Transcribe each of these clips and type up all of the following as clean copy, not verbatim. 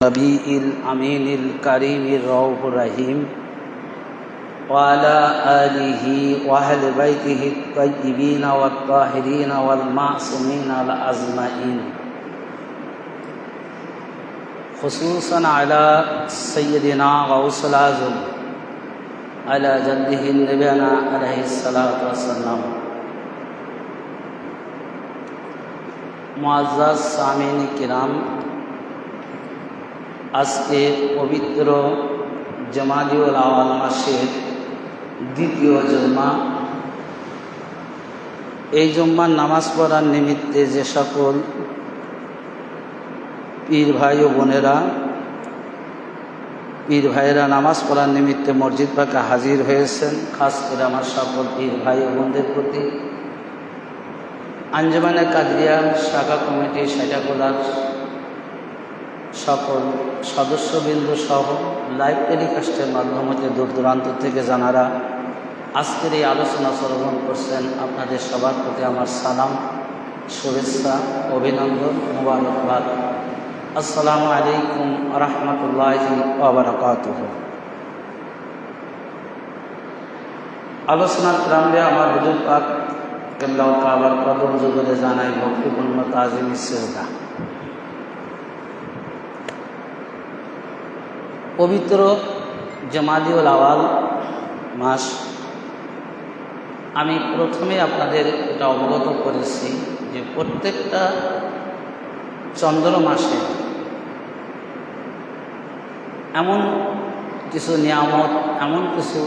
نبي الأمين الكريم الرؤوف الرحيم وعلى آله وأهل بيته الطيبين والطاهرين والمعصومين الأجمعين خصوصا على سيدنا غوث الأعظم على جده نبينا عليه الصلاة والسلام মুআজ্জাজ সামিন কিরাম, আজকে পবিত্র জমাদিউল আওয়াল মাসের দ্বিতীয় জুম্মা। এই জুম্মার নামাজ পড়ার নিমিত্তে যে সকল পীর ভাই ও বোনেরা পীর ভাইয়েরা নামাজ পড়ার নিমিত্তে মসজিদ পাকে হাজির হয়েছেন, খাস করে আমার সকল পীর ভাই ও বোনদের প্রতি আঞ্জুমানে কাদরিয়া শাখা কমিটি সাইটাকোলার সকল সদস্যবৃন্দ সহ লাইভ টেলিকাস্টের মাধ্যমে দূর দূরান্ত থেকে যারা আজকের এই আলোচনা শ্রবণ করছেন, আপনাদের সবার প্রতি আমার সালাম, শুভেচ্ছা, অভিনন্দন, মুবারকবাদ। আসসালামু আলাইকুম ওয়া রাহমাতুল্লাহি ওয়া বারাকাতুহু। আলোচনার প্রারম্ভে আমার হুজুর পাক কেবলা ও কাবার কদম যুগলে জানাই ভক্তিপূর্ণ তাজিমি সিজদা। পবিত্র জমাদিউল আওয়াল মাস, আমি প্রথমে আপনাদের এটা অবগত করেছি যে প্রত্যেকটা চন্দ্র মাসে এমন কিছু নিয়ামত, এমন কিছু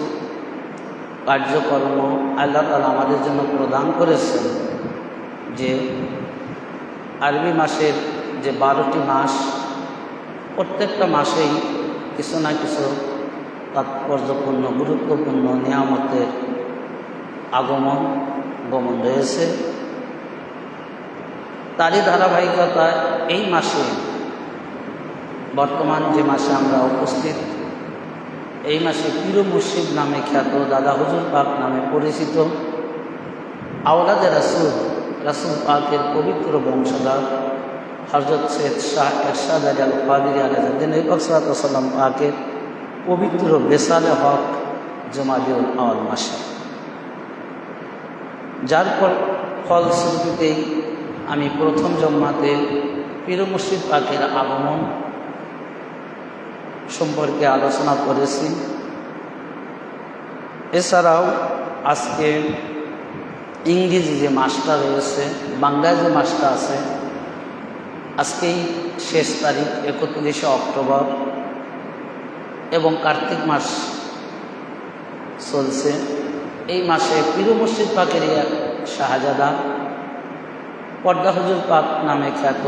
কার্যকর্ম আল্লাহ তাআলা আমাদের জন্য প্রদান করেছেন যে আরবি মাসের যে 12টি মাস, প্রত্যেকটা মাসেই কিছু না কিছু তাৎপর্যপূর্ণ গুরুত্বপূর্ণ নিয়ামতের আগমন গমন রয়েছে। তারই ধারাবাহিকতায় এই মাসে, বর্তমান যে মাসে আমরা উপস্থিত, এই মাসে পীর মুর্শিদ নামে খ্যাত, দাদা হুজুর পাক নামে পরিচিত আওলাদে রাসূল পাকের পবিত্র বংশধর হযরত সৈয়দ শাহ এরশাদ আলী আল কাদেরী আলাইহিদ্দিন সাল্লাম পাকের পবিত্র বেসালে হক জমাদিউল আওয়াল মাসে, যার ফলশ্রুতিতেই আমি প্রথম জম্মাতে পীর মুর্শিদ পাকের আগমন সম্পর্কে আলোচনা করেছি। এছাড়াও আজকে ইংরেজি যে মাসটা রয়েছে, বাংলায় যে মাসটা আছে, আজকেই শেষ তারিখ 31শে অক্টোবর এবং কার্তিক মাস চলছে। এই মাসে পীর মুর্শিদ পাকের এক শাহজাদা পর্দা হুজুর পাক নামে খ্যাত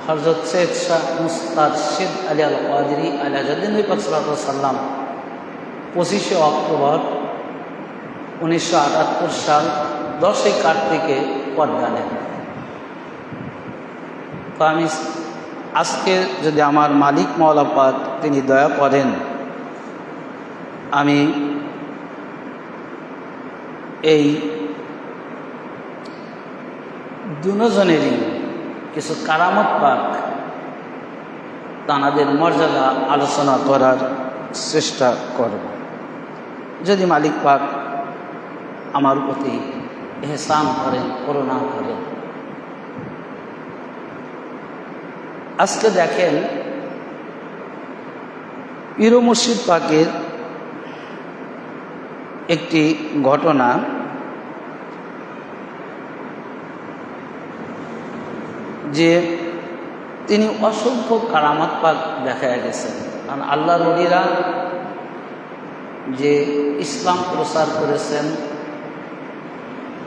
হযরত সৈয়দ শাহ মুস্তারশিদ আলী আল কাদেরী আলাইহিদ্দিন সাল্লাম 25শে অক্টোবর 1978 সাল 10ই কার্তিকে পর্দা নেন। তো আমি আজকে, যদি আমার মালিক মাওলা পাক তিনি দয়া করেন, আমি এই দুজনেরই কিছু কারামত পাক, তাঁদের মর্যাদা আলোচনা করার চেষ্টা করব, যদি মালিক পাক আমার প্রতি ইহসান করেন, করুণা করেন। আজকে দেখেন, পীর মুর্শিদ পাকের একটি ঘটনা, যে তিনি অসংখ্য কারামত পাক দেখা গেছেন। কারণ আল্লাহর ওলিরা যে ইসলাম প্রচার করেছেন,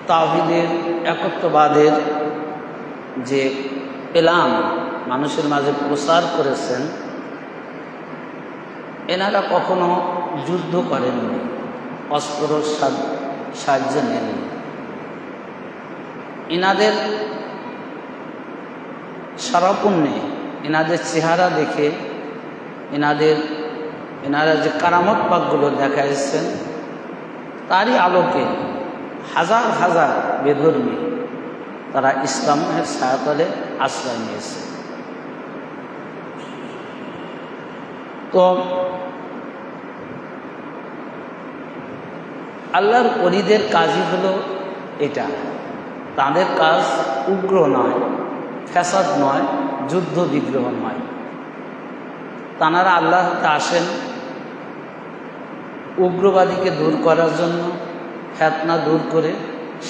তাওহীদের, একত্ববাদের যে পেলাম মানুষের মাঝে প্রচার করেছেন, এনারা কখনো যুদ্ধ করেননি, অস্ত্রের সাহায্য নেননি। এনাদের সারাপুণ্যে, এনাদের চেহারা দেখে, এনারা যে কারামত পাকগুলো দেখাইছেন, তারই আলোকে হাজার হাজার বেধর্মী তারা ইসলামের ছায়াতলে আশ্রয় নিয়েছে। তো আল্লাহর ওলিদের কাজই হলো এটা, তাদের কাজ উগ্র নয়, ফ্যাসাদ নয়, যুদ্ধ বিগ্রহ নয়। তাঁরা আল্লাহর কাছে আসেন উগ্রবাদীকে দূর করার জন্য, ফিতনা দূর করে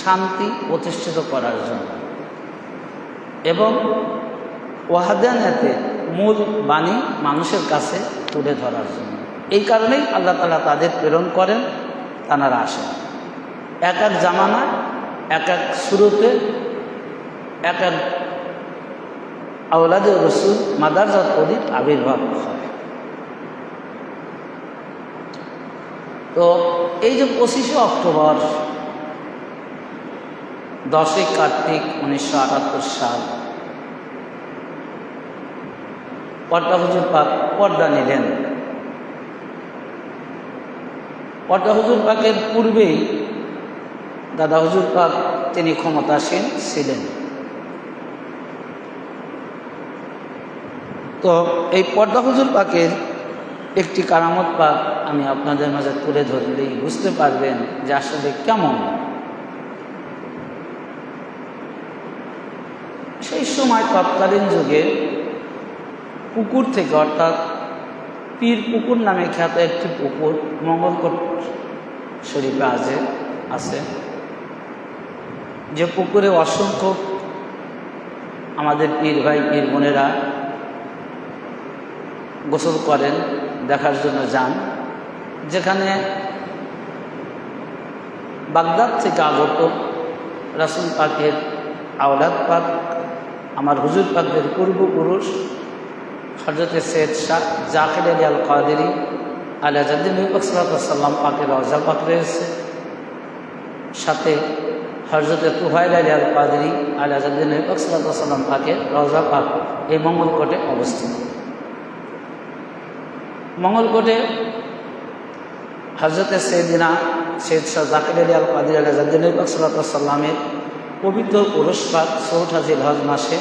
শান্তি প্রতিষ্ঠিত করার জন্য এবং ওয়াহদানিয়তের মূল বাণী মানুষের কাছে তুলে ধরার জন্য। এই কারণেই আল্লাহ তাআলা তাদের প্রেরণ করেন, তাঁরা আসেন। এক এক জামানায় এক এক শুরুতে এক এক আওলাদে রসুল মাদারজাত ওলির আবির্ভাব হয়। তো এই যে 25শে অক্টোবর 10ই কার্তিক 1978 সাল পর্দা হুজুর পাক পর্দা নিলেন। পর্দা হুজুর পাকের পূর্বেই দাদা হুজুর পাক তিনি ক্ষমতাসীন ছিলেন। তো এই পর্দা হুজুর পাকের একটি কারামত পাক আমি আপনাদের মাঝে তুলে ধরলেই বুঝতে পারবেন যে আসলে কেমন। সেই সময় তৎকালীন যুগে পুকুর থেকে, অর্থাৎ পীর পুকুর নামে খ্যাত একটি পুকুর মঙ্গলকোট শরীফে আছে, যে পুকুরে অসংখ্য আমাদের পীর ভাই পীর বোনেরা গোসল করেন, দেখার জন্য যান, যেখানে বাগদাদ থেকে আগত রাসূল পাকের আওলাদ পাক, আমার হুজুর পাকের পূর্বপুরুষ হযরত সৈয়দ শাহ জাকির আলী আল কাদেরী আলা জাদ্দি নবী পাক সাল্লাল্লাহু আলাইহি ওয়াসাল্লাম পাকের রওজা পাক রয়েছে, সাথে হযরত তুফাইল আলী আল কাদেরী আলা জাদ্দি নবী পাক সাল্লাল্লাহু আলাইহি ওয়াসাল্লাম পাকের রওজা পাক এই মঙ্গলকোটে অবস্থিত। মঙ্গলকোটে হযরত সৈয়দ শাহ জাকির আলী আল কাদেরী আলা জাদ্দি নবী পাক সাল্লাল্লাহু আলাইহি ওয়াসাল্লামের পবিত্র উরুস পাক চৌঠা জিলহজ মাসে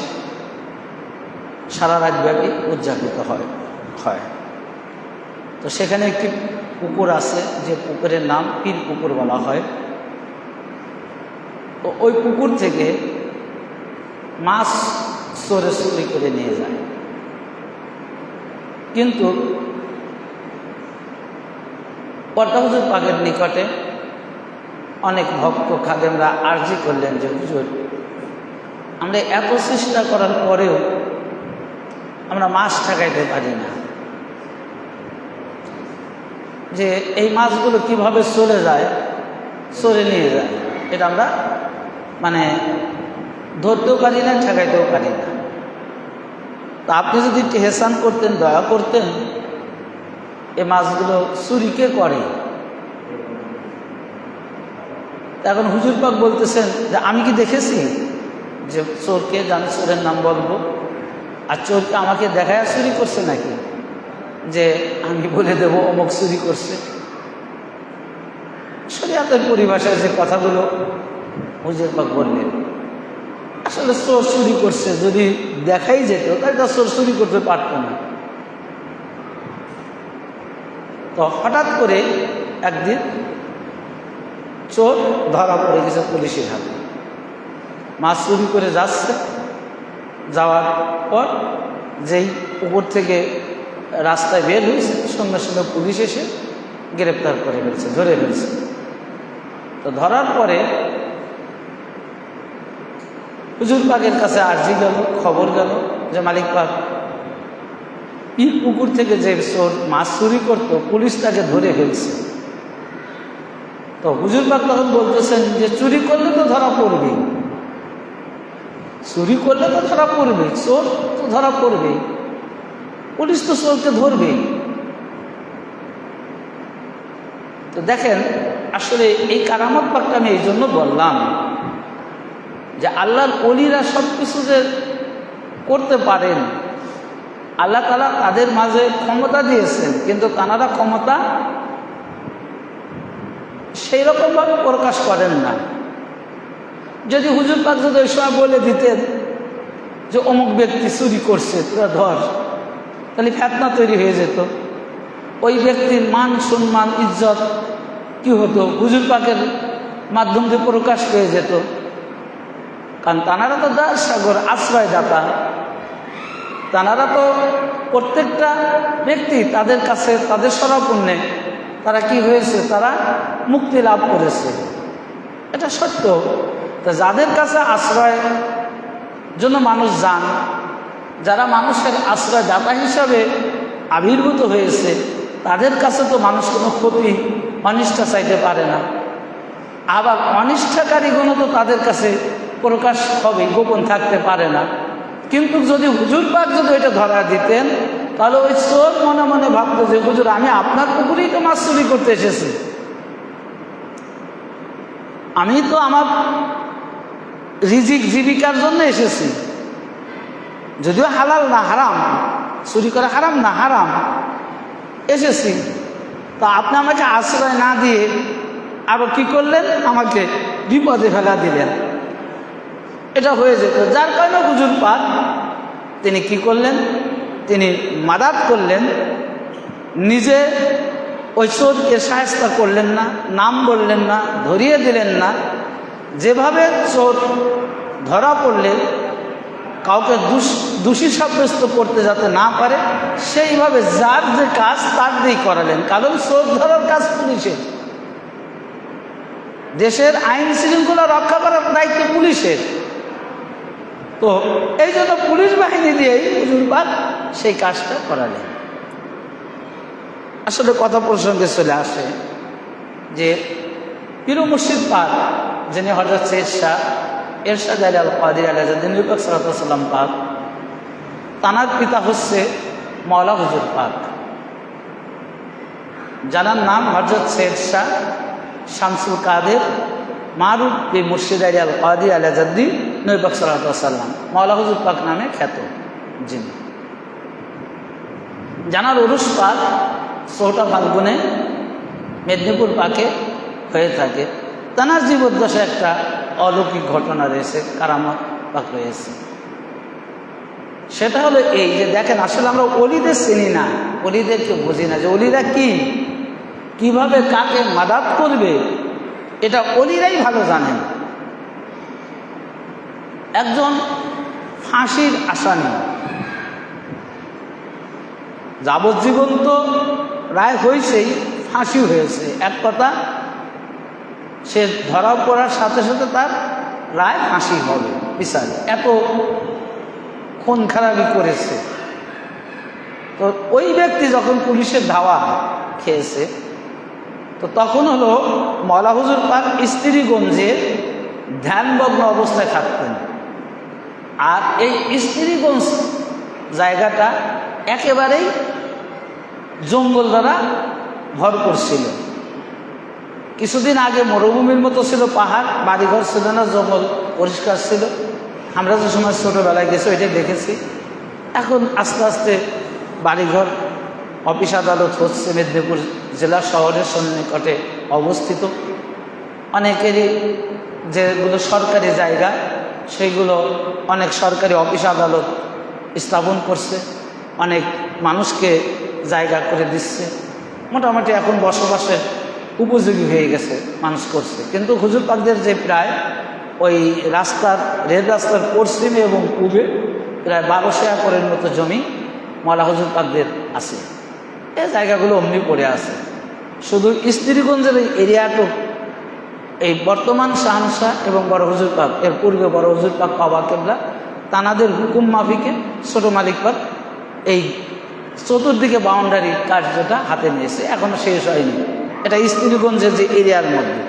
সারা রাতব্যাপী উদযাপিত হয়। তো সেখানে একটি পুকুর আছে, যে পুকুরের নাম পীর পুকুর বলা হয়। তো ওই পুকুর থেকে মাছ চুরি করে নিয়ে যায়, কিন্তু পর্দা হুজুর পাকের নিকটে অনেক ভক্ত খাদেমরা আর্জি করলেন যে হুজুর, আমরা এত চেষ্টা করার পরেও আমরা মাছ ঠেকাইতে পারি না, যে এই মাছগুলো কিভাবে চলে যায়, চলে নিয়ে যায়, এটা আমরা ধরতেও পারি না, ঠেকাইতেও পারি না। তা আপনি যদি একটু হেসান করতেন, দয়া করতেন, এই মাছগুলো চুরি কে করে? এখন হুজুর পাক বলতেছেন যে আমি কি দেখেছি যে চোরকে, জানি চোরের নাম বলবো, আর চোরকে আমাকে দেখায় চুরি করছে নাকি, যে আমি বলে দেব অমুক চুরি করছে? শরিয়াতের পরিভাষায় যে কথাগুলো হুজুর পাক বললেন, আসলে চোর চুরি করছে যদি দেখাই যেত তাহলে তো চোর চুরি করতে পারত না। তো হঠাৎ করে একদিন চোর ধরা পড়ে গেছে পুলিশের হাতে, মাছ চুরি করে যাচ্ছে, যাওয়ার পর যেই উপর থেকে রাস্তায় বের হয়েছে, সঙ্গে সঙ্গে পুলিশ এসে গ্রেপ্তার করে ফেলছে, ধরে ফেলছে। তো ধরার পরে হুজুর পাকের কাছে আর্জি গেল, খবর গেল যে মালিক পাক, পীর পুকুর থেকে যে চোর মাছ চুরি করতো পুলিশ তাকে ধরে ফেলছে। তো হুজুর পাক তখন বলতেছেন যে চুরি করলে তো ধরা পড়বেই, চুরি করলে তো ধরা পড়বেই, চোর তো ধরা পড়বেই, পুলিশ তো চোরকে ধরবেই। তো দেখেন, আসলে এই কারামত পাকটা আমি এই জন্য বললাম যে আল্লাহর ওলিরা সব কিছু যে করতে পারেন, আল্লাহ তাআলা তাদের মাঝে ক্ষমতা দিয়েছেন, কিন্তু তাঁরা ক্ষমতা সেই রকমভাবে প্রকাশ করেন না। যদি হুজুর পাক যদি ওই সময় বলে দিতেন যে অমুক ব্যক্তি চুরি করছে, তোরা ধর, তাহলে ফিতনা তৈরি হয়ে যেত, ওই ব্যক্তির মান সম্মান ইজ্জত কি হতো, হুজুর পাকের মাধ্যম দিয়ে প্রকাশ পেয়ে যেত। কারণ তানারা তো দয়ার সাগর, আশ্রয়দাতা। তানারা তো প্রত্যেকটা ব্যক্তি তাদের কাছে তাদের শরণাপন্নে তারা কি হয়েছে, তারা মুক্তি লাভ করেছে, এটা সত্য। তা যাদের কাছে আশ্রয় জন্য মানুষ যান, যারা মানুষের আশ্রয়দাতা হিসাবে আবির্ভূত হয়েছে, তাদের কাছে তো মানুষ কোনো ক্ষতি অনিষ্ঠা চাইতে পারে না। আবার অনিষ্ঠাকারীগুলো তো তাদের কাছে প্রকাশ হবে, গোপন থাকতে পারে না। কিন্তু যদি হুজুর পাক যদি ওইটা ধরা দিতেন, তাহলে ওই চোর মনে মনে ভাবতো যে হুজুর আমি আপনার পুকুরেই তো মাছ চুরি করতে এসেছি, আমি তো আমার রিজিক জীবিকার জন্য এসেছি, যদিও হালাল না হারাম, চুরি করা হারাম না হারাম, এসেছি। তা আপনি আমাকে আশ্রয় না দিয়ে আরো কি করলেন, আমাকে বিপদে ফেলা দিলেন। এটা হয়ে যেত। যার কারণে হুজুর পাক তিনি কি করলেন, তিনি মাদাত করলেন, নিজে ওই চোরকে সাহায্য করলেন না, নাম বললেন না, ধরিয়ে দিলেন না। যেভাবে চোর ধরা পড়লে কাউকে দোষী সাব্যস্ত করতে যাতে না পারে, সেইভাবে যার যে কাজ তার দিয়েই করালেন। কারণ চোর ধরার কাজ পুলিশের, দেশের আইন শৃঙ্খলা রক্ষা করার দায়িত্ব পুলিশের। তো এই জন্য পুলিশ বাহিনী দিয়েই হুজুর পাক সেই কাজটা করালেন। আসলে কথা প্রসঙ্গে চলে আসে যে পীর মুর্শিদ পাক যিনি হযরত সৈয়দ শাহ এরশাদ আলী আল কাদির আলাইহিদ্দিন নবী পাক সাল্লাল্লাহু আলাইহি ওয়াসাল্লাম পাক, তানার পিতা হচ্ছে মাওলা হুজুর পাক, যার নাম হযরত সৈয়দ শাহ শামসুল কাদের মারুফ পীর মুর্শিদ আলী আল কাদির আলাইহিদ্দিন নবী পাক সাল্লাল্লাহু আলাইহি ওয়াসাল্লাম, মাওলা হুজুর পাক নামে খ্যাত যিনি। জানার উরুস পাক 4টা ফাল্গুনে মেদিনীপুর পাকে হয়ে থাকে। তানার জীবদ্দশায় একটা অলৌকিক ঘটনা রয়েছে, কারামত পাক রয়েছে। সেটা হলো এই যে দেখেন, আসলে আমরা অলিদের চিনি না, অলিদেরকে বুঝি না যে অলিরা কি, কিভাবে কাকে মাদাত করবে, এটা অলিরাই ভালো জানেন। একজন ফাঁসির আসামি, যাবজ্জীবন তো রায় হয়েছেই, ফাঁসি হয়েছে, এক কথা সে ধরা পড়ার সাথে সাথে তার রায় ফাঁসি হবে বিচারে, এত খুন খারাপি করেছে। তো ওই ব্যক্তি যখন পুলিশের ধাওয়া খেয়েছে, তো তখন হলো মাওলা হুজুর পাক স্ত্রীগঞ্জে ধ্যানমগ্ন অবস্থায় থাকতেন। আর এই স্ত্রীগঞ্জ জায়গাটা একেবারেই জঙ্গল দ্বারা ভরপুর ছিল। কিছুদিন আগে মরুভূমির মতো ছিল, পাহাড়, বাড়িঘর ছিল না, জঙ্গল পরিষ্কার ছিল। আমরা যে সময় ছোটোবেলায় গেছি ওইটাই দেখেছি। এখন আস্তে আস্তে বাড়িঘর, অফিস আদালত হচ্ছে। মেদিনীপুর জেলা শহরের সন্নিকটে অবস্থিত। অনেকেরই যেগুলো সরকারি জায়গা, সেইগুলো অনেক সরকারি অফিস আদালত স্থাপন করছে, অনেক মানুষকে জায়গা করে দিচ্ছে। মোটামুটি এখন বসবাসের উপযোগী হয়ে গেছে, মানুষ করছে। কিন্তু হুজুর পাকদের যে প্রায় ওই রাস্তার, রেল রাস্তার পশ্চিমে এবং পূবে প্রায় 1200 একরের মতো জমি মাওলা হুজুর পাকদের আছে। এই জায়গাগুলো অমনি পড়ে আছে। শুধু স্ত্রীগঞ্জের এই এরিয়াটুক, এই বর্তমান শাহনশাহ এবং বড় হুজুর পাক, এর পূর্বে বড় হুজুর পাক কাবা কেবলা, তানাদের হুকুম মাফিকে ছোট মালিক পাক এই চতুর্দিকে বাউন্ডারি কার্যটা হাতে নিয়েছে, এখনো শেষ হয়নি। এটা স্ত্রীগঞ্জের যে এরিয়ার মধ্যে।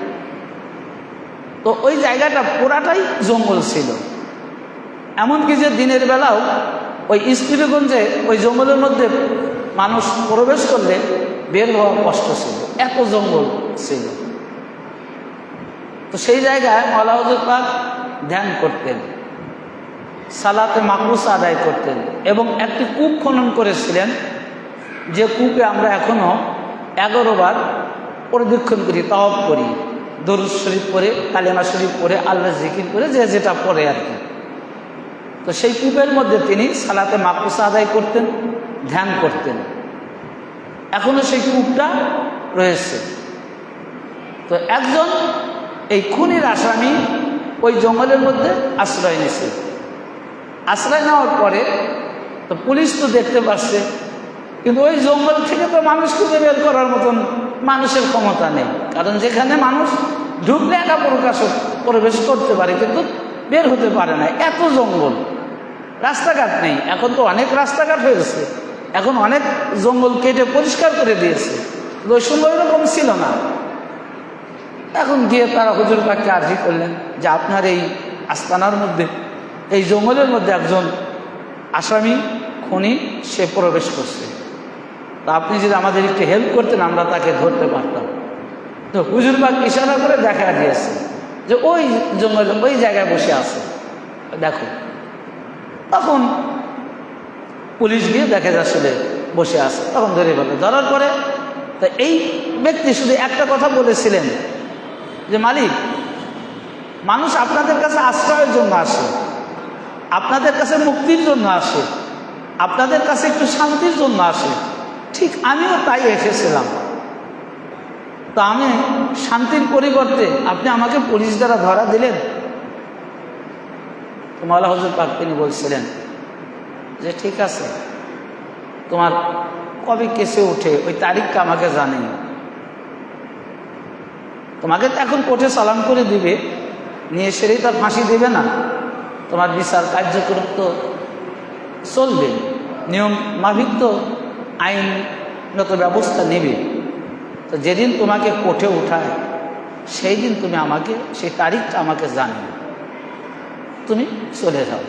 তো ওই জায়গাটা পুরাটাই জঙ্গল ছিল। এমনকি যে দিনের বেলাও ওই স্ত্রীগঞ্জে ওই জঙ্গলের মধ্যে মানুষ প্রবেশ করলে বের হওয়া কষ্ট ছিল, এত জঙ্গল ছিল। তো সেই জায়গায় মাওলা হুজুর পাক ধ্যান করতেন, সালাতে মাকরুস আদায় করতেন এবং একটি কূপ খনন করেছিলেন, যে কূপে আমরা এখনও 11 বার প্রদক্ষিণ করি, তাওয়াফ করি, দরুদ শরীফ পড়ে, কালেমা শরীফ পড়ে, আল্লাহ জিকির করে, যে যেটা পড়ে আর কি। তো সেই কূপের মধ্যে তিনি সালাতে মাকরুস আদায় করতেন, ধ্যান করতেন। এখনো সেই কূপটা রয়েছে। তো একজন এই খুনির আসামি ওই জঙ্গলের মধ্যে আশ্রয় নিয়েছে। আশ্রয় নেওয়ার পরে তো পুলিশ তো দেখতে পাচ্ছে, কিন্তু ওই জঙ্গল থেকে তো মানুষ খুঁজে বের করার মতন মানুষের ক্ষমতা নেই, কারণ যেখানে মানুষ ঢুকলে একা প্রবেশ করতে পারে কিন্তু বের হতে পারে না, এত জঙ্গল, রাস্তাঘাট নেই। এখন তো অনেক রাস্তাঘাট হয়েছে, এখন অনেক জঙ্গল কেটে পরিষ্কার করে দিয়েছে, ওই সময় এরকম ছিল না। এখন গিয়ে তারা হুজুর পাককে আর্জি করলেন যে আপনার এই আস্তানার মধ্যে, এই জঙ্গলের মধ্যে একজন আসামি খুনি সে প্রবেশ করছে, তা আপনি যদি আমাদের একটু হেল্প করতেন আমরা তাকে ধরতে পারতাম। তো হুজুর পাক ইশারা করে দেখা দিয়েছে যে ওই জঙ্গলে ওই জায়গায় বসে আছে, দেখো। তখন পুলিশ গিয়ে দেখে আসলে বসে আছে, তখন ধরে ফেলে। ধরার পরে তা এই ব্যক্তি শুধু একটা কথা বলেছিলেন যে মালিক, মানুষ আপনাদের কাছে আশ্রয়ের জন্য আসে, আপনাদের কাছে মুক্তির জন্য আসে, আপনাদের কাছে একটু শান্তির জন্য আসে, ঠিক আমিও তাই এসেছিলাম। তো আমি শান্তির পরিবর্তে আপনি আমাকে পুলিশ দ্বারা ধরা দিলেন। তো মাওলানা হুজুর পাক তিনি বলছিলেন যে ঠিক আছে, তোমার কবে কেসে ওঠে ওই তারিখটা আমাকে জানিও, তোমাকে তো এখন কোর্টে চালান করে দিবে, নিয়ে সেরেই তার ফাঁসি দেবে না, তোমার বিচার কার্যক্রম তো চলবে, নিয়ম মাফিক তো আইনগত ব্যবস্থা নেবে। তো যেদিন তোমাকে কোর্টে উঠায় সেই দিন তুমি আমাকে সেই তারিখটা আমাকে জানিও, তুমি চলে যাও।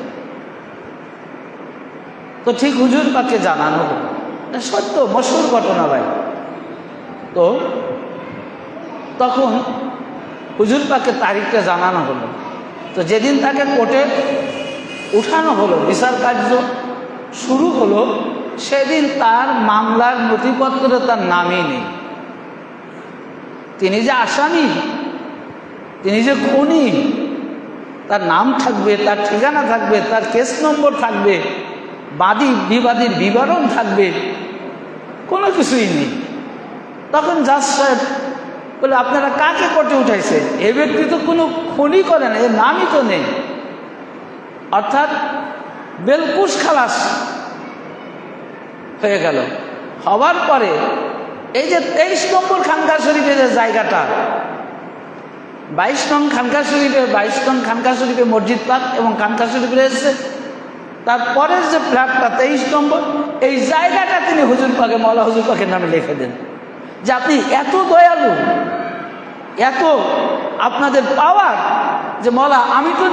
তো ঠিক হুজুর পাককে জানানো হলো, সত্য মশহুর ঘটনা ভাই। তো তখন হুজুর পাককে তারিখটা জানানো হলো। তো যেদিন তাকে কোর্টে উঠানো হলো, বিচার কার্য শুরু হলো, সেদিন তার মামলার নথিপত্রে তার নামই নেই। তিনি যে আসামি, তিনি যে খুনি, তার নাম থাকবে, তার ঠিকানা থাকবে, তার কেস নম্বর থাকবে, বাদী বিবাদীর বিবরণ থাকবে, কোনো কিছুই নেই। তখন জাজ সাহেব বলে আপনারা কাকে কোর্টে উঠাইছেন? এ ব্যক্তি তো কোনো খুনি করে না, এর নামই তো নেই। অর্থাৎ বেলকুশ খালাস হয়ে গেল। হওয়ার পরে এই যে 23 নম্বর খানকা শরীফের যে জায়গাটা, 22 নং খানকা শরীফে, 22 নং খানকা শরীফে মসজিদ পাক এবং খানকা শরীফ রয়েছে, তারপরের যে ফ্ল্যাটটা 23 নম্বর, এই জায়গাটা তিনি হুজুর পাকে, মাওলানা হুজুর পাকের নামে লিখে দেন যে আপনি এত দয়ালু, এত আপনাদের পাওয়ার যে মাওলা, আমি তো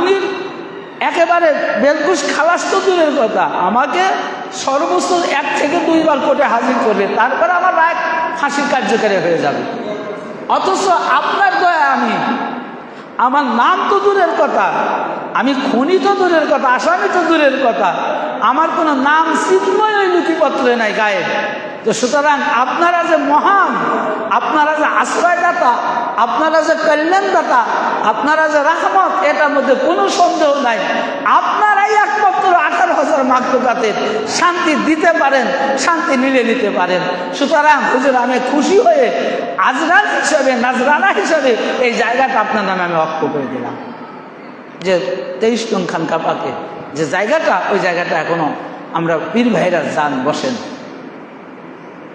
একেবারে বেলকুশ খালাস তো দূরের কথা, আমাকে সর্বোচ্চ 1 থেকে 2 বার কোর্টে হাজির করবে, তারপরে আমার রায় ফাঁসির কার্যকারী হয়ে যাবে। অথচ আপনার দয়া আমি, আমার নাম তো দূরের কথা, আমি খুনি তো দূরের কথা, আসামি তো দূরের কথা, আমার কোনো নাম চিহ্নই ওই নথিপত্রে নাই, গায়েব। তো সুতরাং আপনারা যে মহান, আপনারা যে আশ্রয়দাতা, আপনারা যে কল্যাণদাতা, আপনারা যে রাহমত, এটার মধ্যে কোনো সন্দেহ নাই। আপনারাই একমাত্র 18,000 মাখলুকাতের শান্তি দিতে পারেন, শান্তি নিতে পারেন। সুতরাং হুজুর, আমি খুশি হয়ে আজরান হিসাবে, নাজরানা হিসাবে এই জায়গাটা আপনার নামে আমি ওয়াকফ করে দিলাম। যে 23 নং খানকা পাকে যে জায়গাটা, ওই জায়গাটা এখনো আমরা পীর ভাইরা যান, বসেন।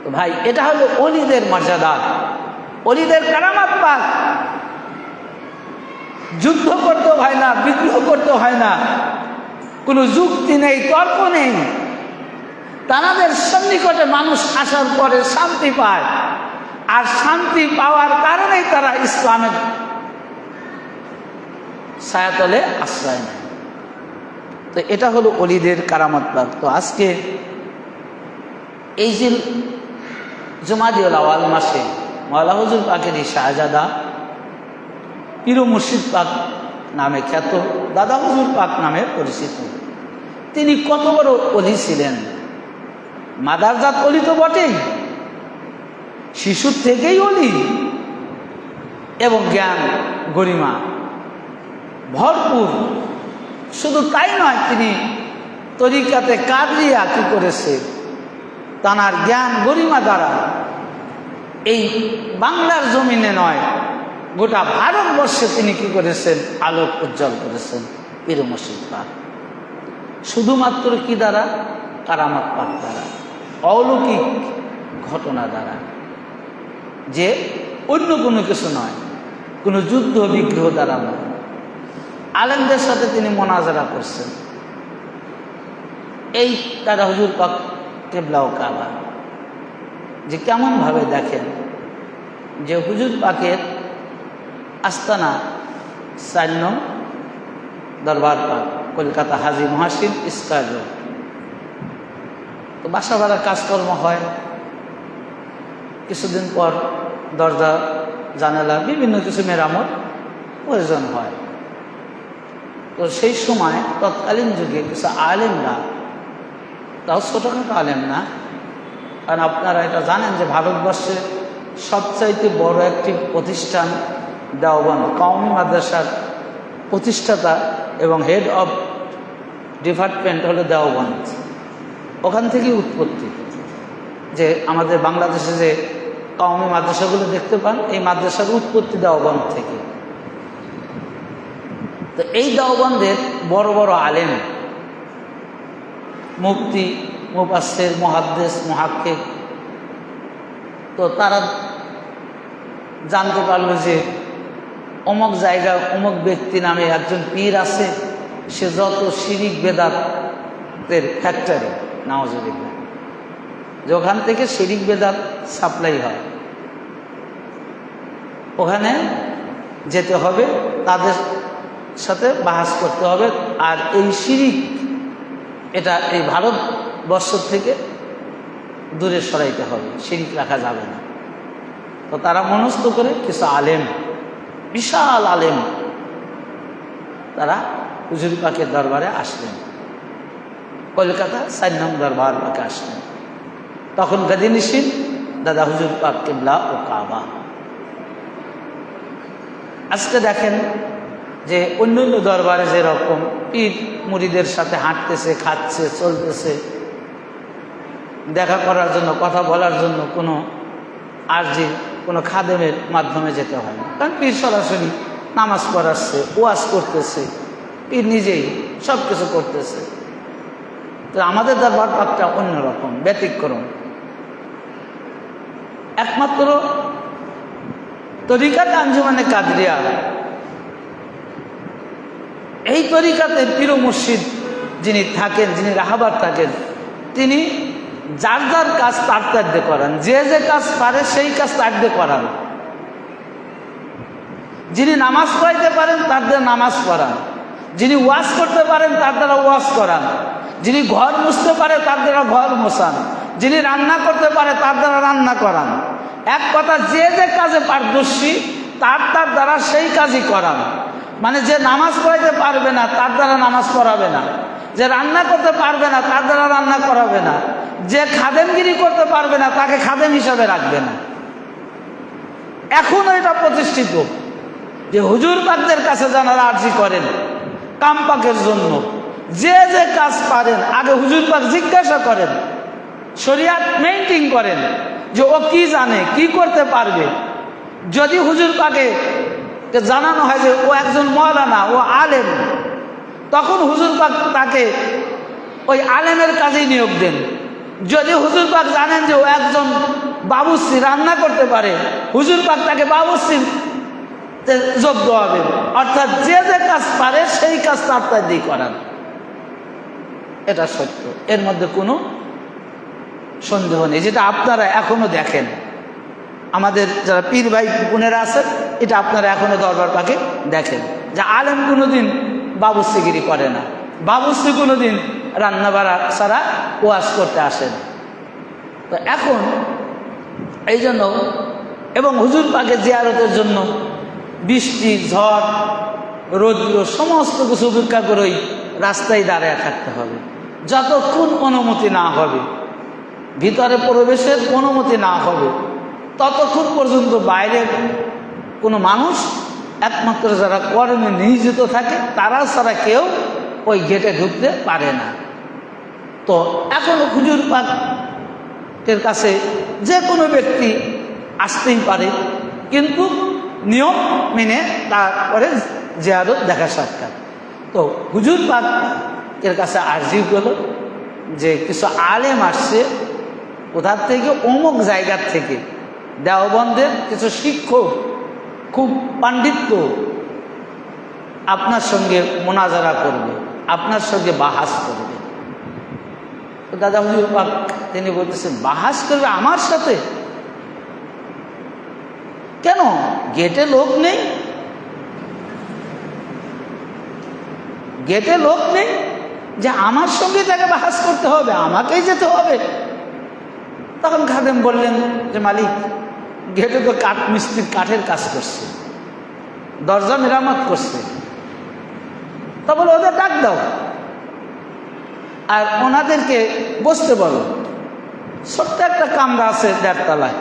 তো ভাই, এটা হলো অলিদের মর্যাদা, অলিদের কারামাত পাক। যুদ্ধ করতে হয় না, বিদ্রোহ করতে হয় না, কোনো যুক্তি নেই, তর্ক নেই। তাদের সন্নিকটে মানুষ আসার পরে শান্তি পায়, আর শান্তি পাওয়ার কারণেই তারা ইসলামের ছায়াতলে আশ্রয় নেয়। তো এটা হলো অলিদের কারামাত পাক। তো আজকে এই যে জুমাদিউল আওয়াল মাসে মাওলানা হুজুর পাকের শাহজাদা পীর মুর্শিদ পাক নামে খ্যাত, দাদা হুজুর পাক নামে পরিচিত, তিনি কত বড় অলি ছিলেন। মাদারজাত অলি তো বটেই, শিশুর থেকেই অলি, এবং জ্ঞান গরিমা ভরপুর। শুধু তাই নয়, তিনি তরিকাতে কাদরিয়া কি করেছে, তানার জ্ঞান গরিমা দ্বারা এই বাংলার জমিনে নয়, গোটা ভারতবর্ষে তিনি কি করেছেন? আলোক উজ্জ্বল করেছেন পীর মুর্শিদ পাক। শুধুমাত্র কি দ্বারা? কারামাত পাক দ্বারা, অলৌকিক ঘটনা দ্বারা, যে অন্য কোনো কিছু নয়, কোনো যুদ্ধ বিগ্রহ দ্বারা নয়। আলেমদের সাথে তিনি মোনাজারা করছেন। এই দাদা হুজুর পাক কেবলা ও কাবা, যে কেমনভাবে দেখেন যে হুজুর পাকের আস্তানা 4 নং দরবার পাক, কলকাতা হাজী মহাসিন স্কয়ার রোড। তো বাসা ভাড়ার কাজকর্ম হয়, কিছুদিন পর দরজা জানালা বিভিন্ন কিছু মেরামত প্রয়োজন হয়। তো সেই সময় তৎকালীন যুগে কিছু আলেমরা, তাও ছোটোখাটো আলেম না, কারণ আপনারা এটা জানেন যে ভারতবর্ষে সবচাইতে বড় একটি প্রতিষ্ঠান দেওবন্দ, কওমি মাদ্রাসার প্রতিষ্ঠাতা এবং হেড অফ ডিপার্টমেন্ট হলো দেওবন্দ। ওখান থেকেই উৎপত্তি। যে আমাদের বাংলাদেশে যে কওমি মাদ্রাসাগুলো দেখতে পান, এই মাদ্রাসার উৎপত্তি দেওবন্দ থেকে। তো এই দেওবন্দের বড় বড় আলেম, মুফতি, মুফাসসির, মুহাদ্দিস, মুহাক্কিক, তো তারা জানতে পারলো যে অমুক জায়গায় অমুক ব্যক্তি নামে একজন পীর আছে, সে যত শিরিক বেদাতের ফ্যাক্টরি, নাউজুবিল্লাহ, যে ওখান থেকে শিরিক বেদাত সাপ্লাই হয়, ওখানে যেতে হবে, তাদের সাথে বাহাস করতে হবে। আর এই শিরিক, এটা এই ভারতবর্ষ থেকে দূরে সরাইতে হবে, শিরিক রাখা যাবে না। তো তারা মনস্থ করে কিছু আলেম, বিশাল আলেম, তারা হুজুর পাকের দরবারে আসলেন, কলকাতা 4 নং দরবার পাকে আসলেন। তখন গাদিনিসীন দাদা হুজুর পাক কিবলা ও কাবা। আজকে দেখেন যে অন্য অন্য দরবারে যেরকম পীর মুরিদের সাথে হাঁটতেছে, খাচ্ছে, চলতেছে, দেখা করার জন্য, কথা বলার জন্য কোনো আরজি, কোনো খাদেমের মাধ্যমে যেতে হয় না, কারণ পীর সরাসরি নামাজ পড়াচ্ছে, ওয়াজ করতেছে, পীর নিজেই সব কিছু করতেছে। তো আমাদের দরবার পাকটা অন্যরকম, ব্যতিক্রম। একমাত্র তরিকাত আঞ্জুমানে কাদরিয়া, এই তরিকাতে পীর মুর্শিদ যিনি থাকেন, যিনি রাহাবার থাকেন, তিনি যার যার কাজ তার দিয়ে করান, যে যে কাজ পারে সেই কাজ তার দিয়ে করান। যিনি নামাজ পড়াইতে পারেন তার দ্বারা নামাজ পড়ান, যিনি ওয়াজ করতে পারেন তার দ্বারা ওয়াজ করান, যিনি ঘর মুছতে পারে তার দ্বারা ঘর মোছান, যিনি রান্না করতে পারে তার দ্বারা রান্না করান। এক কথা, যে যে কাজে পারদর্শী তার দ্বারা সেই কাজই করান। মানে যে নামাজ পড়াইতে পারবে না তার দ্বারা নামাজ পড়াবে না, যে রান্না করতে পারবে না তার দ্বারা রান্না করাবে না, যে খাদেমগিরি করতে পারবে না তাকে খাদেম হিসাবে রাখবে না। এখনো এটা প্রতিষ্ঠিত যে হুজুর পাকদের কাছে যারা আরজি করেন কাম পাকের জন্য, যে যে কাজ পারেন আগে হুজুর পাক জিজ্ঞাসা করেন, শরিয়াত মেইনটেইন করেন যে ও কি জানে, কি করতে পারবে। যদি হুজুর পাকে জানানো হয় যে ও একজন মাওলানা, ও আলেম, তখন হুজুর পাক তাকে ওই আলেমের কাজেই নিয়োগ দেন। যদি হুজুর পাক জানেন যে ও একজন বাবুর্চি, রান্না করতে পারে, হুজুর পাক তাকে বাবুর্চির যোগ্য হবেন। অর্থাৎ যে যে কাজ পারে সেই কাজ তার দিয়ে করান, এটা সত্য, এর মধ্যে কোনো সন্দেহ নেই। যেটা আপনারা এখনো দেখেন, আমাদের যারা পীর ভাই বোনেরা আছেন, এটা আপনারা এখনো দরবার পাকে দেখেন যে আলেম কোনোদিন বাবুর্চিগিরি করে না, বাবুর্চি কোনোদিন রান্না বাড়া ছাড়া ওয়াজ করতে আসে না। তো এখন এই জন্য, এবং হুজুর পাকে জিয়ারতের জন্য বৃষ্টি, ঝড়, রৌদ্র সমস্ত কিছু উপেক্ষা করেই রাস্তায় দাঁড়িয়ে থাকতে হবে, যতক্ষণ অনুমতি না হবে, ভিতরে প্রবেশের অনুমতি না হবে, ততক্ষণ পর্যন্ত বাইরে কোনো মানুষ, একমাত্র যারা কর্মে নিয়োজিত থাকে তারা ছাড়া কেউ ওই গেটে ঢুকতে পারে না। তো এখন হুজুর পাকের কাছে যে কোনো ব্যক্তি আসতেই পারে, কিন্তু নিয়ম মেনে তারপরে জিয়ারত দেখা সাক্ষাৎ। তো হুজুর পাকের কাছে আর্জি হলো যে কিছু আলেম আসছে কোথার থেকে, অমুক জায়গার থেকে, দেওবন্দের কিছু শিক্ষক খুব পাণ্ডিত্য, আপনার সঙ্গে মোনাজারা করবে, আপনার সঙ্গে বাহাস করবে। তো দাদা হুজুর পাক তিনি বলতেছেন, বাহাস করবে আমার সাথে? কেন, গেটে লোক নেই? গেটে লোক নেই যে আমার সঙ্গে তাকে বাহাস করতে হবে, আমাকেই যেতে হবে? তখন খাদেম বললেন যে মালিক, গেটে তো কাঠ মিস্ত্রির কাঠের কাজ করছে, দরজা মেরামত করছে, তা বলে ওদের ডাক দাও আর ওনাদেরকে বসতে বলো। ছোট্ট একটা কামরা আছে 1.5 তলায়,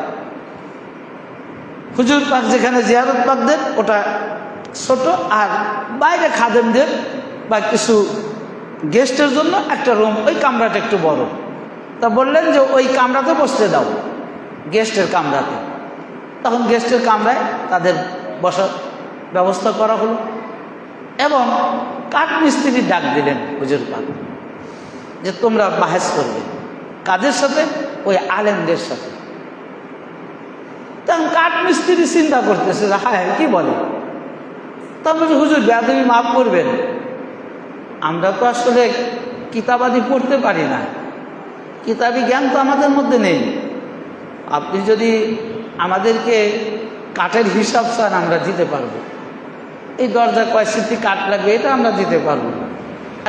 হুজুর পাক যেখানে জিয়ারত পাকদের ওটা ছোট, আর বাইরে খাদেমদের বা কিছু গেস্টের জন্য একটা রুম, ওই কামরাটা একটু বড়। তা বললেন যে ওই কামরাতে বসতে দাও, গেস্টের কামরাতে। তখন গেস্টের কামরায় তাদের বসার ব্যবস্থা করা হলো এবং কাঠ মিস্ত্রি ডাক দিলেন হুজুর পাক যে তোমরা বাহাস করবে। কাদের সাথে? ওই আলেমদের সাথে। তখন কাঠ মিস্ত্রি চিন্তা করতেছে যে হ্যাঁ কি বলে। তারপরে হুজুর বেয়াদবি মাফ করবেন, আমরা তো আসলে কিতাবাদি পড়তে পারি না, কিতাবি জ্ঞান তো আমাদের মধ্যে নেই। আপনি যদি আমাদেরকে কাঠের হিসাব চান আমরা দিতে পারবো, এই দরজা কয় সিটি কাঠ লাগবে এটা আমরা দিতে পারবো,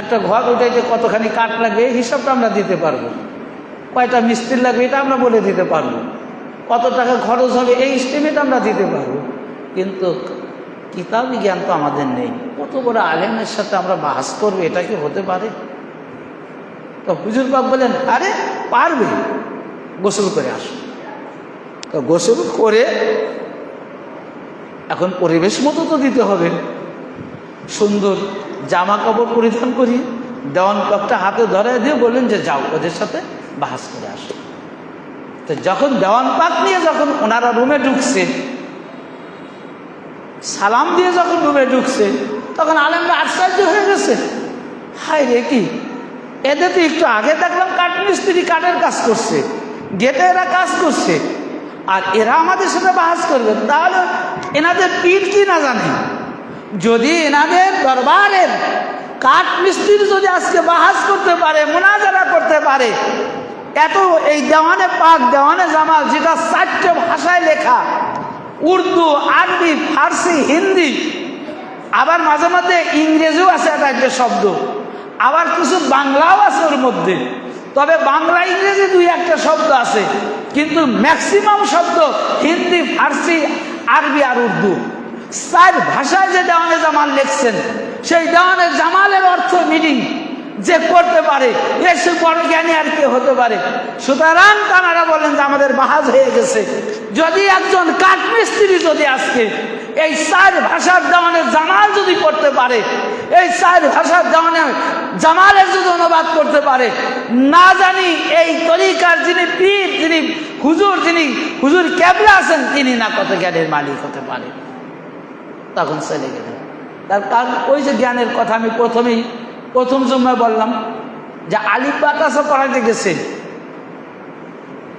একটা ঘর উঠাইতে কতখানি কাঠ লাগবে এই হিসাবটা আমরা দিতে পারবো, কয়টা মিস্ত্রি লাগবে এটা আমরা বলে দিতে পারবো, কত টাকা খরচ হবে এই এস্টিমেট আমরা দিতে পারবো, কিন্তু কিতাবি জ্ঞান তো আমাদের নেই। কত বড় আলেমের সাথে আমরা বাহাস করবো, এটা কি হতে পারে? তো হুজুর পাক বলেন আরে পারবে, গোসল করে আসো। তো গোসল করে এখন পরিবেশ মতো তো দিতে হবে, সুন্দর জামা কাপড় পরিধান করি, দেওয়ান পাকটা হাতে ধরায় দিয়ে বললেন যে যাও ওদের সাথে বাহাস করে আসো। তো যখন দেওয়ান পাক নিয়ে যখন ওনারা রুমে ঢুকছে, সালাম দিয়ে যখন রুমে ঢুকছে, তখন আলেমরা আশ্চর্য হয়ে গেছে, হায় রে কি, এদের তো একটু আগে দেখলাম কাঠ মিস্ত্রি কাঠের কাজ করছে, গেটে এরা কাজ করছে, আর এরা আমাদের সাথে বাহাস করবে। তাহলে এনাদের পীর কি না জানে? যদি এনাদের দরবারের কাঠ মিস্ত্রি যদি আজকে বাহাস করতে পারে, মুনাজারা করতে পারে, এত এই দেওয়ানে পাক, দেওয়ানে জামাল, যেটা 4টে ভাষায় লেখা, উর্দু, আরবি, ফার্সি, হিন্দি, আবার মাঝে মাঝে ইংরেজিও আছে একটা শব্দ, আবার কিছু বাংলাও আছে ওর মধ্যে, তবে বাংলা ইংরেজি 2-1টা শব্দ আছে, কিন্তু ম্যাক্সিমাম শব্দ হিন্দি, ফার্সি, আরবি আর উর্দু। 4 ভাষায় যে দেওয়ানে জামাল লিখছেন, সেই দেওয়ানে জামালের অর্থ মিনিং যে করতে পারে, এসে বড় জ্ঞানী আর কে হতে পারে? সুতরাং তারা বলেন যে আমাদের বাহাজ হয়ে গেছে। যদি একজন কাঠমিস্ত্রি যদি আজকে এই 4 ভাষার দেওয়ানে জামাল যদি করতে পারে, এই 4 ভাষার দেওয়ানে জামালের যদি অনুবাদ করতে পারে, না জানি এই তরিকার যিনি পীর, যিনি হুজুর, যিনি হুজুর কেবলা আছেন, তিনি না কত জ্ঞানের মালিক হতে পারে। তখন চলে গেলেন। তার কারণ ওই যে জ্ঞানের কথা আমি প্রথম জুম্মায় বললাম যে আলিফ বা তাসা পড়াতে গেছে,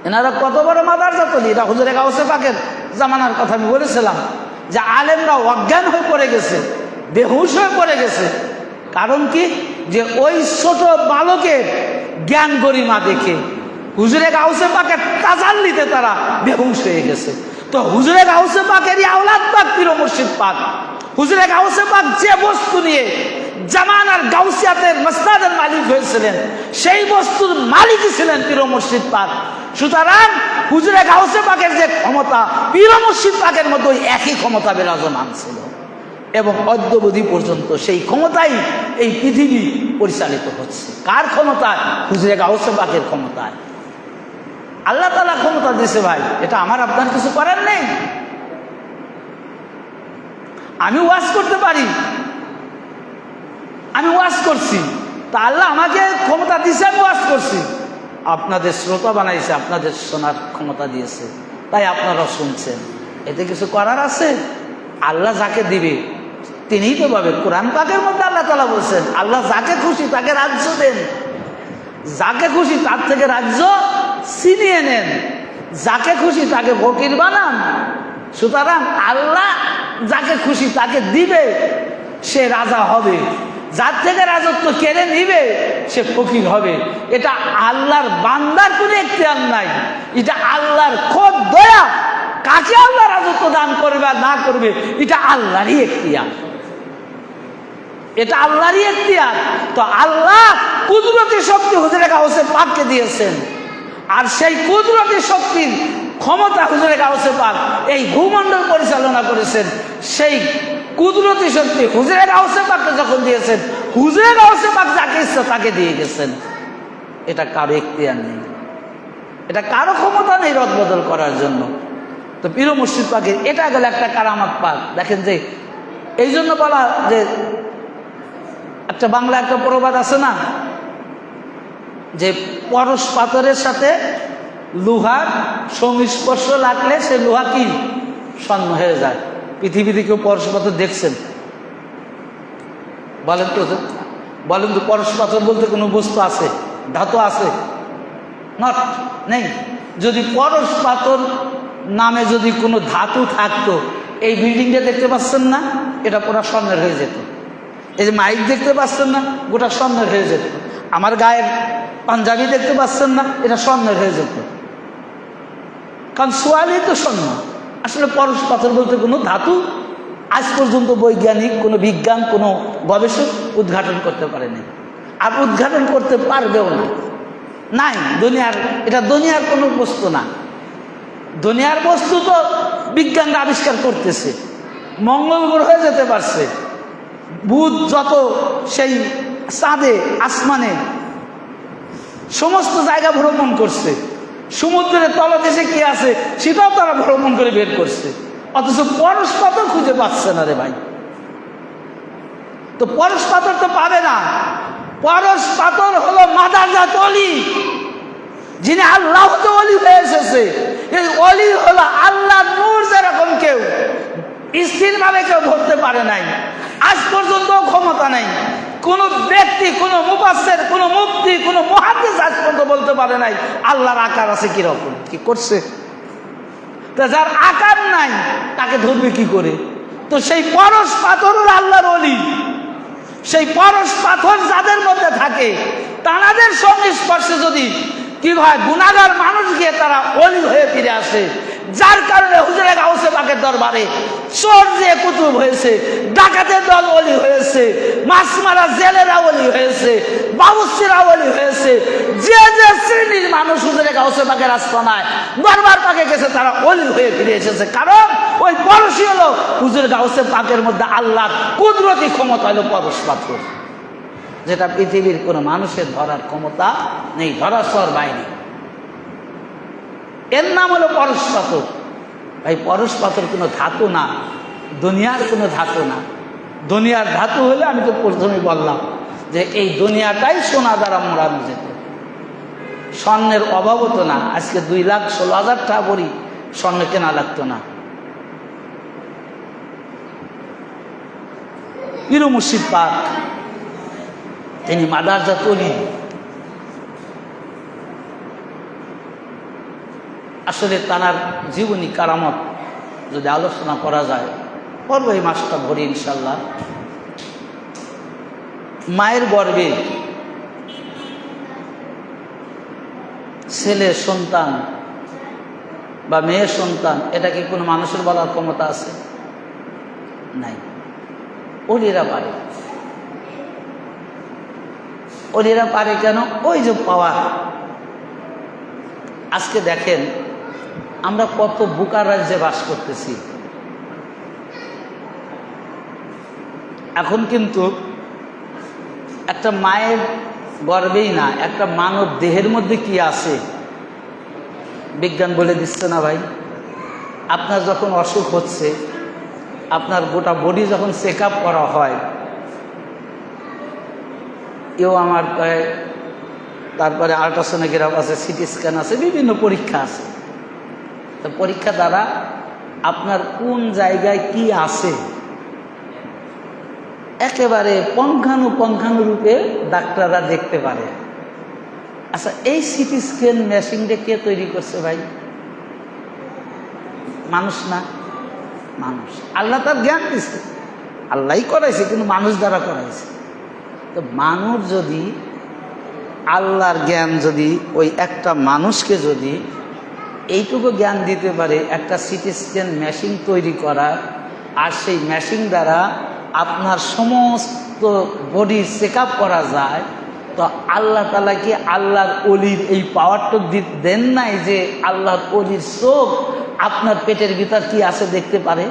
এনারা কত বড় মাদারজা তৈরি। এটা হুজুরে গাউসে পাকের জামানার কথা আমি বলেছিলাম যে আলেমরা অজ্ঞান হয়ে পড়ে গেছে, বেহুশ হয়ে পড়ে গেছে। কারণ কি, যে ওই ছোট বালকের জ্ঞান গরিমা দেখে হুজুরে গাউসে পাকের তাজাল্লিতে তারা বেহুশ হয়ে গেছে। তো হুজুরে গাউসে পাকেরই আওলাদ পাক পীর মুর্শিদ পাক, হুজুরে গাউসে পাক যে বস্তু নিয়ে জামানার গাউসিয়াতের মসনাদের মালিক হয়েছিলেন, সেই বস্তুর মালিকই ছিলেন পীর মুর্শিদ পাক। সুতরাং হুজুরে গাউসে পাকের যে ক্ষমতা, পীর মুর্শিদ পাকের মধ্যে একই ক্ষমতা বিরাজমান ছিল, এবং অদ্যবধি পর্যন্ত সেই ক্ষমতাই এই পৃথিবী পরিচালিত হচ্ছে। কার ক্ষমতায়? হুজুরে গাউসে পাকের ক্ষমতায়। আল্লাহ তাআলা ক্ষমতা দিয়েছে ভাই, এটা আমার আপনার কিছু করার নেই। আমি ওয়াজ করতে পারি, আমি ওয়াজ করছি, তা আল্লাহ আমাকে ক্ষমতা দিয়েছে, আমি ওয়াজ করছি। আপনাদের শ্রোতা বানাইছে, আপনাদের শোনার ক্ষমতা দিয়েছে, তাই আপনারা শুনছেন। এতে কিছু করার আছে? আল্লাহ যাকে দিবে তিনিই তো পাবে। কোরআন পাকের মধ্যে আল্লাহ তাআলা বলছেন, আল্লাহ যাকে খুশি তাকে রাজ্য দেন, যাকে খুশি তার থেকে রাজ্য ছিনিয়ে নেন, যাকে খুশি তাকে ফকির বানান। সুতরাং আল্লাহ যাকে খুশি তাকে দিবে, সে রাজা হবে, যার থেকে রাজত্ব কেড়ে নিবে সে ফকির হবে। এটা আল্লাহর বান্দার কোনো এখতিয়ার নাই, এটা আল্লাহর খোদ দয়া। কাকে আল্লাহ রাজত্ব দান করবে আর না করবে এটা আল্লাহরই এখতিয়ার, এটা আল্লাহরই এখতিয়ার। তো আল্লাহ কুদরতি শক্তি হুজুরে গাউসে পাককে দিয়েছেন, আর সেই কুদরতি শক্তির ক্ষমতা হুজুরে গাউসে পাক এই ভূমণ্ডল পরিচালনা করেছেন। সেই কুদরতি শক্তি হুজুরে গাউসে পাককে যখন দিয়েছেন, হুজুরে গাউসে পাক যাকে ইচ্ছা তাকে দিয়ে গেছেন। এটা কারো এখতিয়ার নেই, এটা কারো ক্ষমতা নেই রদবদল করার জন্য। তো পীর মুর্শিদ পাকের এটা গেল একটা কারামাত পাক। দেখেন যে এই জন্য বলা যে একটা বাংলা একটা প্রবাদ আছে না, যে পরশ পাথরের সাথে লোহার সংস্পর্শ লাগলে সে লোহা কি স্বর্ণ হয়ে যায়। পৃথিবীতে কেউ পরশ পাথর দেখছেন? বলেন তো পরশ পাথর বলতে কোনো বস্তু আছে, ধাতু আছে? নট, নেই। যদি পরশ পাথর নামে যদি কোনো ধাতু থাকতো, এই বিল্ডিংটা দেখতে পাচ্ছেন না, এটা পুরো স্বর্ণের হয়ে যেত। এই যে মাইক দেখতে পাচ্ছেন না, গোটা স্বর্ণের হয়ে যেত। আমার গায়ের পাঞ্জাবি দেখতে পাচ্ছেন না, এটা স্বর্ণের হয়ে যেত, কারণ সোয়ালই তো স্বর্ণ। আসলে পরশ পাথর বলতে কোনো ধাতু আজ পর্যন্ত বৈজ্ঞানিক কোনো বিজ্ঞান কোনো গবেষক উদ্ঘাটন করতে পারেনি, আর উদ্ঘাটন করতে পারবেও না। নাই দুনিয়ার, এটা দুনিয়ার কোনো বস্তু না। দুনিয়ার বস্তু তো বিজ্ঞানরা আবিষ্কার করতেছে, মঙ্গল গ্রহে যেতে পারছে, বুধ যত সেই চাঁদে আসমানে সমস্ত জায়গা ভ্রমণ করছে, সমুদ্রের তলদেশে কি আছে সেটাও তারা ভ্রমণ করে বের করছে, অথচ পরশ পাথর খুঁজে পাচ্ছে না রে ভাই। তো পরশ পাথর তো পাবে না। পরশ পাথর হলো মাদারজাত ওলি, যিনি আল্লাহ তো ওলি হয়ে এসেছে। এই ওলি হলো আল্লাহ নূর, যেরকম কেউ স্থিরভাবে কেউ ধরতে পারে নাই, আজ পর্যন্ত ক্ষমতা নেই। কোন ব্যক্তি, কোন মুফাসসির, কোন মুফতি, কোন মুহাদ্দিস আজ পর্যন্ত বলতে পারে নাই আল্লাহর আকার আছে কিরকম, কি করছে। তা যার আকার নাই তাকে ধরবে কি করে? তো সেই পরশ পাথর আল্লাহর ওলি, সেই পরশ পাথর যাদের মধ্যে থাকে তাদের সংস্পর্শে যদি কি হয়, গুনাহগার মানুষ গিয়ে তারা ওলি হয়ে ফিরে আসে। যার কারণে হুজুরে গাউসে পাকের দরবারে চোর যে কুতুব হয়েছে, ডাকাতের দল ওলি হয়েছে, মাছ মারা জেলেরা ওলি হয়েছে, বাবুসিরা ওলি হয়েছে। যে যে শ্রেণীর মানুষ হুজুরে গাউসে পাকের আস্তানায় দরবার পাকে গেছে তারা ওলি হয়ে ফিরে এসেছে, কারণ ওই পরশই হলো হুজুরে গাউসে পাকের মধ্যে আল্লাহর কুদরতি ক্ষমতা হলো পরশ পাথর, যেটা পৃথিবীর কোনো মানুষের ধরার ক্ষমতা নেই, ধরার সর বাইরে। এর নাম হলো পরশ পাথর। ভাই পরশ পাথর কোনো ধাতু না, দুনিয়ার কোনো ধাতু না। দুনিয়ার ধাতু হলে আমি তো প্রথমেই বললাম যে এই দুনিয়াটাই সোনা দ্বারা মোড়ানো যেত, স্বর্ণের অভাব হতো না। আজকে 2,16,000 টাকা ভরি স্বর্ণ কেনা লাগতো না। পীর মুর্শিদ পাক তিনি মাদারজাত ওলি। আসলে তার জীবনী কারামত যদি আলোচনা করা যায়, পর্ব এই মাসটা ভরি ইনশাল্লাহ। মায়ের গর্ভে ছেলে সন্তান বা মেয়ের সন্তান, এটা কি কোনো মানুষের বলার ক্ষমতা আছে? নাই। ওলিরা পারে। ওলিরা পারে কেন? ওই যে পাওয়ার। আজকে দেখেন আমরা কত বুকার রাজ্যে বাস করতেছি। এখন কিন্তু একটা মায়ের গর্ভেই না, একটা মানব দেহের মধ্যে কি আছে বিজ্ঞান বলে দিচ্ছে না ভাই। আপনার যখন অসুখ হচ্ছে, আপনার গোটা বডি যখন চেক আপ করা হয়, এও আমার তারপরে আল্ট্রাসোনোগ্রাফ আছে, সিটি স্ক্যান আছে, বিভিন্ন পরীক্ষা আছে। তো পরীক্ষা দ্বারা আপনার কোন জায়গায় কি আছে একেবারে পঙ্খানুরূপে ডাক্তাররা দেখতে পারে। আচ্ছা, এই সিটি স্ক্যান মেশিনটা কে তৈরি করছে ভাই? মানুষ না? মানুষ। আল্লাহ তার জ্ঞান দিচ্ছে, আল্লাহই করাইছে, কিন্তু মানুষ দ্বারা করাইছে। তো মানুষ যদি আল্লাহর জ্ঞান যদি ওই একটা মানুষকে যদি এইটুকু জ্ঞান দিতে পারে একটা সিটি স্ক্যান মেশিন তৈরি করা, আর সেই মেশিন দ্বারা আপনার সমস্ত বডি চেক আপ করা যায়, তো আল্লাহ তাআলা কি আল্লাহর ওলির এই পাওয়ারটা দেন নাই যে আল্লাহর ওলির চোখ আপনার পেটের ভিতর কি আছে দেখতে পারে?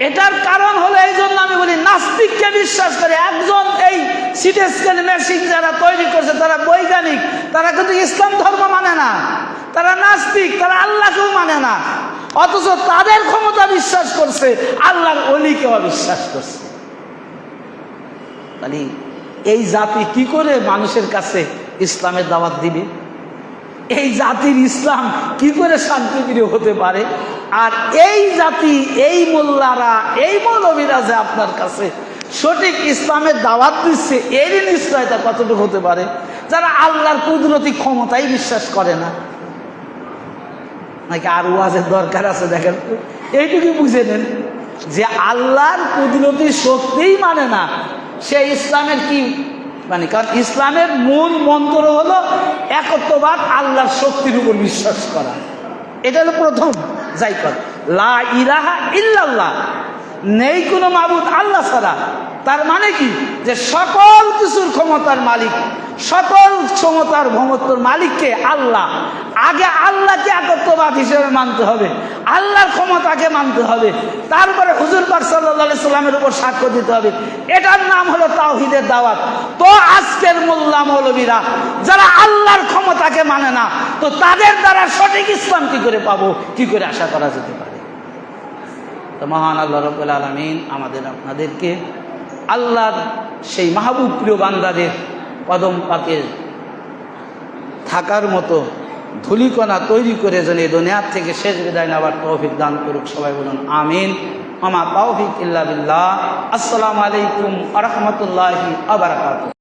এটার কারণ হলো, এই জন্য আমি বলি নাস্তিককে বিশ্বাস করে। একজন এই সিটি স্ক্যান মেশিন যারা তৈরি করছে তারা বৈজ্ঞানিক, তারা কিন্তু ইসলাম ধর্ম মানে না, তারা নাস্তিক, তারা আল্লাহকেও মানে না, অথচ তাদের ক্ষমতা বিশ্বাস করছে, আল্লাহর ওলিকেও বিশ্বাস করছে। মানে এই জাতি কি করে মানুষের কাছে ইসলামের দাওয়াত দিবে? এই জাতির ইসলাম কি করে শান্তিপ্রিয় হতে পারে? আর এই জাতি, এই মোল্লারা, এই মৌলবীরা যে আপনার কাছে সঠিক ইসলামের দাওয়াত দিচ্ছে, এর নিশ্চয়তা কতটুকু হতে পারে? যারা আল্লাহর কুদরতি ক্ষমতাই বিশ্বাস করে না। নাকি আর ওয়াজের দরকার আছে? দেখেন, এইটুকু বুঝে নেন যে আল্লাহর কুদরতি শক্তিই মানে না, সে ইসলামের কি মানে? কারণ ইসলামের মূল মন্ত্র হলো একত্ববাদ, আল্লাহর শক্তির উপর বিশ্বাস করা। এটা হলো প্রথম যাই কর, লা ইলাহা ইল্লাল্লাহ, নেই কোনো মাবুদ আল্লাহ ছাড়া। তার মানে কি? যে সকল কিছুর ক্ষমতার মালিক, সকল ক্ষমতার ভমত্বর মালিককে আল্লাহ। আগে আল্লাহকে একত্ববাদ হিসেবে মানতে হবে, আল্লাহর ক্ষমতাকে মানতে হবে, তারপরে হুজুর পাক সাল্লাল্লাহু আলাইহি সাল্লামের উপর সাক্ষ্য দিতে হবে। এটার নাম হলো তাওহীদের দাওয়াত। তো আজকের মোল্লা মৌলবীরা যারা আল্লাহর ক্ষমতাকে মানে না, তো তাদের দ্বারা সঠিক ইসলাম কি করে পাবো, কি করে আশা করা যেতে পারে? তো মহান আল্লাহ রাব্বুল আলামিন আমাদের আপনাদেরকে আল্লাহর সেই মাহবুব প্রিয় বান্দাদের কদম পাকে থাকার মতো ধুলিকণা তৈরি করে যেন এই দুনিয়ার থেকে শেষ বিদায় নেওয়ার তৌফিক দান করুক। সবাই বলুন আমিন। ওয়া মা তাওফিক ইল্লা বিল্লাহ। আসসালামু আলাইকুম ওয়া রাহমাতুল্লাহি ওয়া বারাকাতুহু।